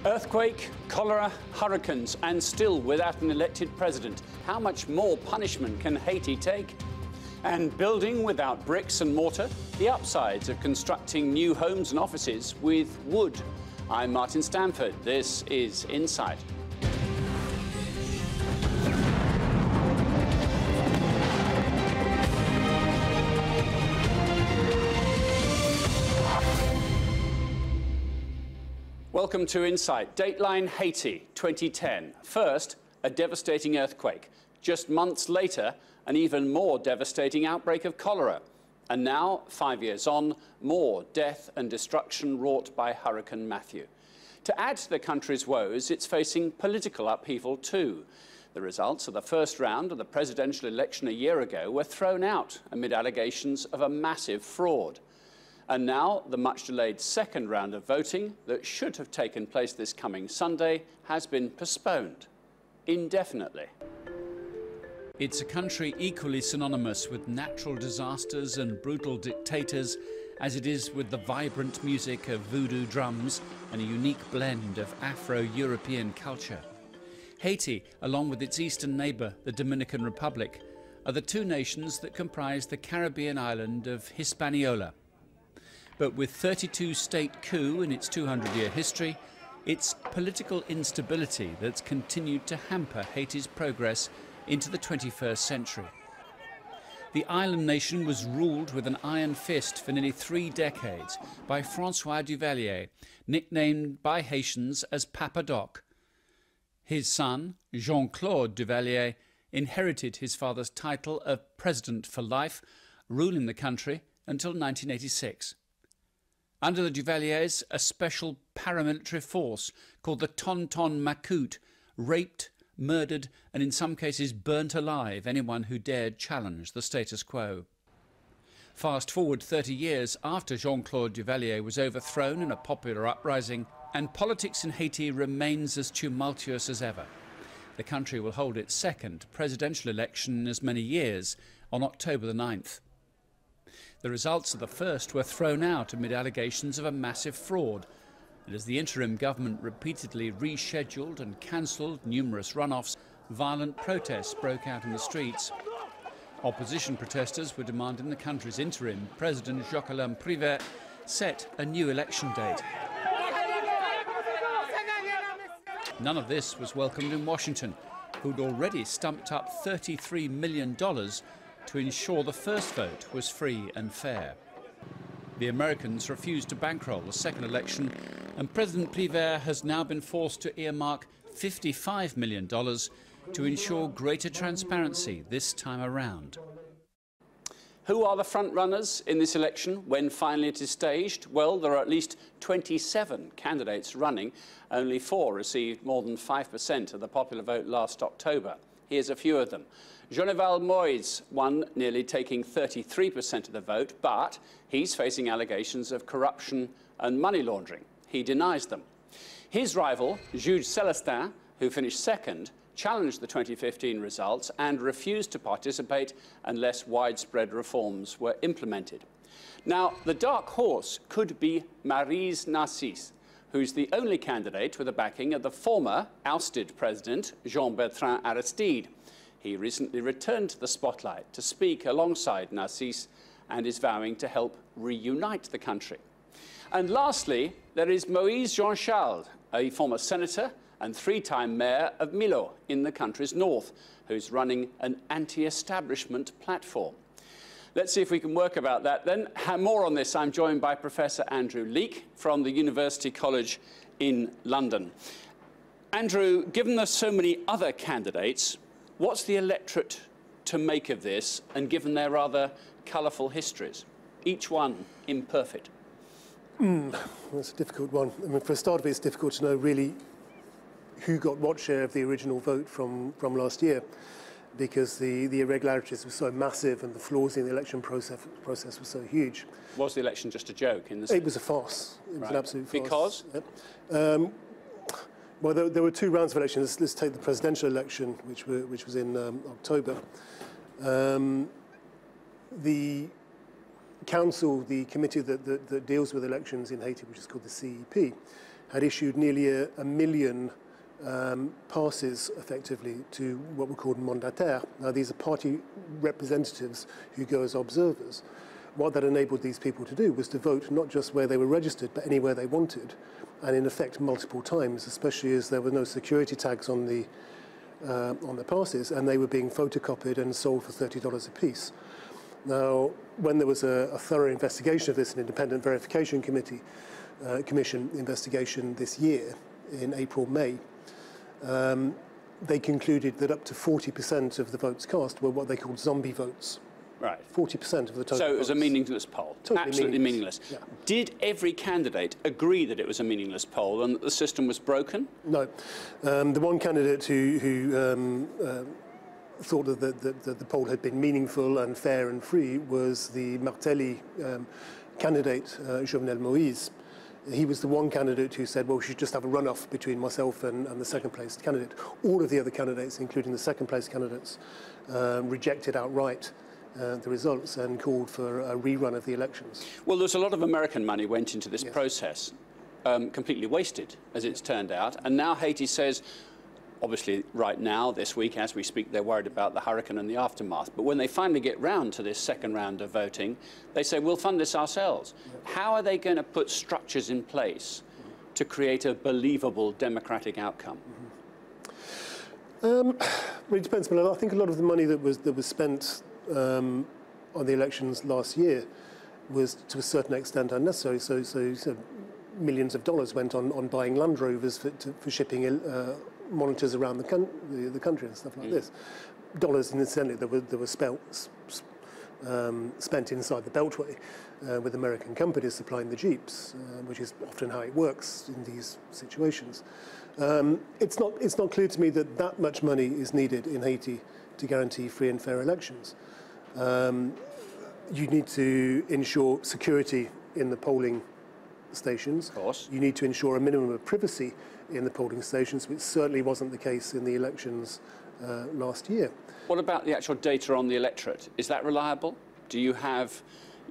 Earthquake, cholera, hurricanes, and still without an elected president. How much more punishment can Haiti take? And building without bricks and mortar, the upsides of constructing new homes and offices with wood. I'm Martin Stanford. This is Insight. Welcome to Insight. Dateline Haiti, 2010. First, a devastating earthquake. Just months later, an even more devastating outbreak of cholera. And now, 5 years on, more death and destruction wrought by Hurricane Matthew. To add to the country's woes, it's facing political upheaval too. The results of the first round of the presidential election a year ago were thrown out amid allegations of a massive fraud. And now, the much-delayed second round of voting that should have taken place this coming Sunday has been postponed indefinitely. It's a country equally synonymous with natural disasters and brutal dictators as it is with the vibrant music of voodoo drums and a unique blend of Afro-European culture. Haiti, along with its eastern neighbour, the Dominican Republic, are the two nations that comprise the Caribbean island of Hispaniola. But with 32 state coup in its 200-year history, it's political instability that's continued to hamper Haiti's progress into the 21st century. The island nation was ruled with an iron fist for nearly 3 decades by François Duvalier, nicknamed by Haitians as Papa Doc. His son, Jean-Claude Duvalier, inherited his father's title of President for life, ruling the country until 1986. Under the Duvaliers, a special paramilitary force called the Tonton Macoute raped, murdered and in some cases burnt alive anyone who dared challenge the status quo. Fast forward 30 years after Jean-Claude Duvalier was overthrown in a popular uprising, and politics in Haiti remains as tumultuous as ever. The country will hold its second presidential election in as many years on October the 9th. The results of the first were thrown out amid allegations of a massive fraud, and as the interim government repeatedly rescheduled and cancelled numerous runoffs, violent protests broke out in the streets. Opposition protesters were demanding the country's interim President Jacques Prévert set a new election date. None of this was welcomed in Washington, who'd already stumped up $33 million to ensure the first vote was free and fair. The Americans refused to bankroll the second election, and President Prévert has now been forced to earmark $55 million to ensure greater transparency this time around. Who are the front-runners in this election when finally it is staged? Well, there are at least 27 candidates running. Only 4 received more than 5% of the popular vote last October. Here's a few of them. Joneval Moïse won, nearly taking 33% of the vote, but he's facing allegations of corruption and money laundering. He denies them. His rival, Jude Celestin, who finished second, challenged the 2015 results and refused to participate unless widespread reforms were implemented. Now, the dark horse could be Maryse Narcisse, who's the only candidate with the backing of the former ousted president, Jean-Bertrand Aristide. He recently returned to the spotlight to speak alongside Narcisse and is vowing to help reunite the country. And lastly, there is Moïse Jean-Charles, a former senator and 3-time mayor of Milo in the country's north, who's running an anti-establishment platform. Let's see if we can work about that then. More on this, I'm joined by Professor Andrew Leake from the University College in London. Andrew, given there's so many other candidates, what's the electorate to make of this, and given their rather colourful histories, each one imperfect? That's a difficult one. I mean, for a start of it, it's difficult to know really who got what share of the original vote from last year, because the irregularities were so massive and the flaws in the election process were so huge. Was the election just a joke? It was a farce. It was an absolute farce. Because? Yep. Well, there were 2 rounds of elections. Let's take the presidential election, which was in October. The council, the committee that deals with elections in Haiti, which is called the CEP, had issued nearly a million passes, effectively, to what were called mandataires. Now, these are party representatives who go as observers. What that enabled these people to do was to vote not just where they were registered, but anywhere they wanted, and in effect multiple times, especially as there were no security tags on the passes, and they were being photocopied and sold for $30 a piece. Now, when there was a thorough investigation of this, an independent verification commission investigation this year, in April, May, they concluded that up to 40% of the votes cast were what they called zombie votes. Right. 40% of the total. So it was a votes. meaningless poll. Totally Absolutely meaningless. Yeah. Did every candidate agree that it was a meaningless poll and that the system was broken? No. The one candidate who thought that the poll had been meaningful and fair and free was the Martelly candidate, Jovenel Moïse. He was the one candidate who said, well, we should just have a runoff between myself and the second-place candidate. All of the other candidates, including the second-place candidates, rejected outright the results and called for a rerun of the elections. Well, there's a lot of American money went into this process, completely wasted, as it's turned out. And now Haiti says, obviously right now, this week, as we speak, they're worried about the hurricane and the aftermath. But when they finally get round to this second round of voting, they say, we'll fund this ourselves. How are they going to put structures in place to create a believable democratic outcome? Well, it depends. But I think a lot of the money that was spent on the elections last year was to a certain extent unnecessary. So millions of dollars went on buying Land Rovers for shipping monitors around the country and stuff like this. Dollars, incidentally, that were spent inside the Beltway with American companies supplying the jeeps, which is often how it works in these situations. It's not clear to me that much money is needed in Haiti to guarantee free and fair elections. You need to ensure security in the polling stations. Of course. You need to ensure a minimum of privacy in the polling stations, which certainly wasn't the case in the elections last year. What about the actual data on the electorate? Is that reliable? Do you have,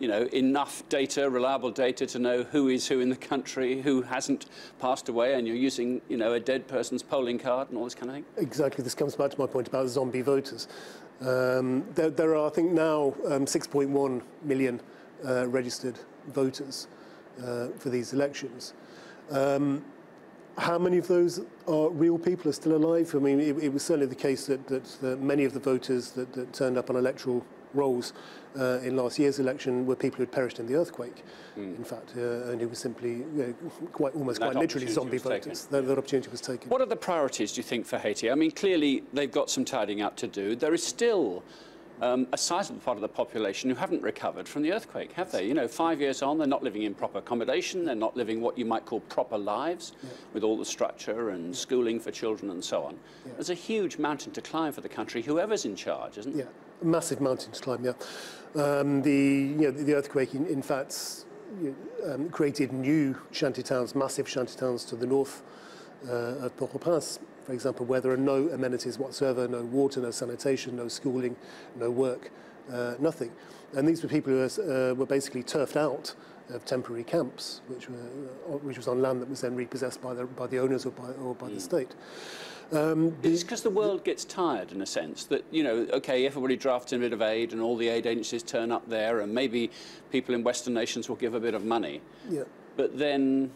enough data, reliable data, to know who is who in the country, who hasn't passed away, and you're using, a dead person's polling card and all this kind of thing? Exactly. This comes back to my point about zombie voters. There are, I think, now 6.1 million registered voters for these elections. How many of those are real people, are still alive? I mean, it was certainly the case that many of the voters that turned up on electoral rolls in last year's election were people who had perished in the earthquake, in fact, and who were simply quite literally zombie voters. That opportunity was taken. What are the priorities, do you think, for Haiti? I mean, clearly they've got some tidying up to do. There is still a sizable part of the population who haven't recovered from the earthquake, have they? 5 years on, they're not living in proper accommodation, they're not living what you might call proper lives, with all the structure and schooling for children and so on. There's a huge mountain to climb for the country, whoever's in charge, isn't there? Yeah, a massive mountain to climb, the earthquake, in fact, created new shantytowns, massive shantytowns to the north of Port-au-Prince, for example, where there are no amenities whatsoever, no water, no sanitation, no schooling, no work, nothing. And these were people who were basically turfed out of temporary camps, which was on land that was then repossessed by the owners or by the state. It's because the world gets tired, in a sense, that, OK, everybody drafts in a bit of aid and all the aid agencies turn up there and maybe people in Western nations will give a bit of money. Yeah. But then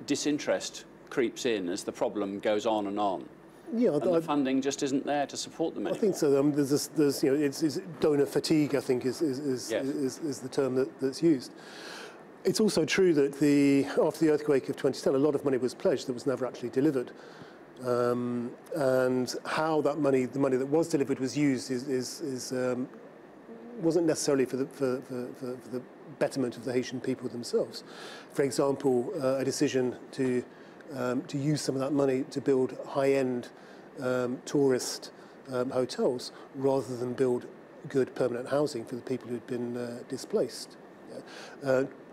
disinterest creeps in as the problem goes on and on. Yeah, and the funding just isn't there to support them anymore. I think so. There's it's donor fatigue, I think, is the term that's used. It's also true that after the earthquake of 2010, a lot of money was pledged that was never actually delivered. And how that money, the money that was delivered, was used wasn't necessarily for the betterment of the Haitian people themselves. For example, a decision to use some of that money to build high-end tourist hotels rather than build good permanent housing for the people who'd been displaced.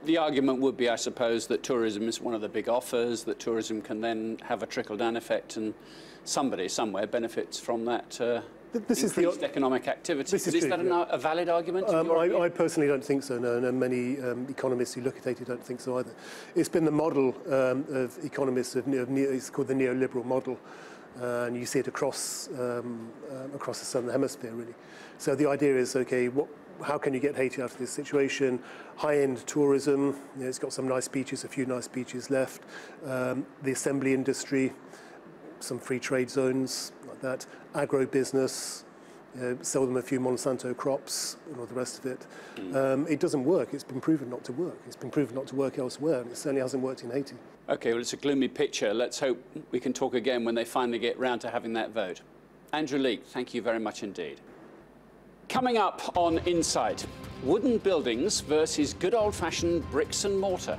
The argument would be, I suppose, that tourism is one of the big offers, that tourism can then have a trickle-down effect and somebody somewhere benefits from that This is increased economic activity. This is Is true, that yeah. a valid argument? in your view? I personally don't think so, no, and many economists who look at Haiti don't think so either. It's been the model of economists, it's called the Neoliberal Model, and you see it across the Southern Hemisphere, really. So the idea is, okay, how can you get Haiti out of this situation? High-end tourism, it's got some nice beaches, a few nice beaches left. The assembly industry, some free trade zones like that. Agro-business, sell them a few Monsanto crops and all the rest of it. It doesn't work. It's been proven not to work. It's been proven not to work elsewhere, and it certainly hasn't worked in Haiti. OK, well, it's a gloomy picture. Let's hope we can talk again when they finally get round to having that vote. Andrew Leake, thank you very much indeed. Coming up on Insight, wooden buildings versus good old-fashioned bricks and mortar.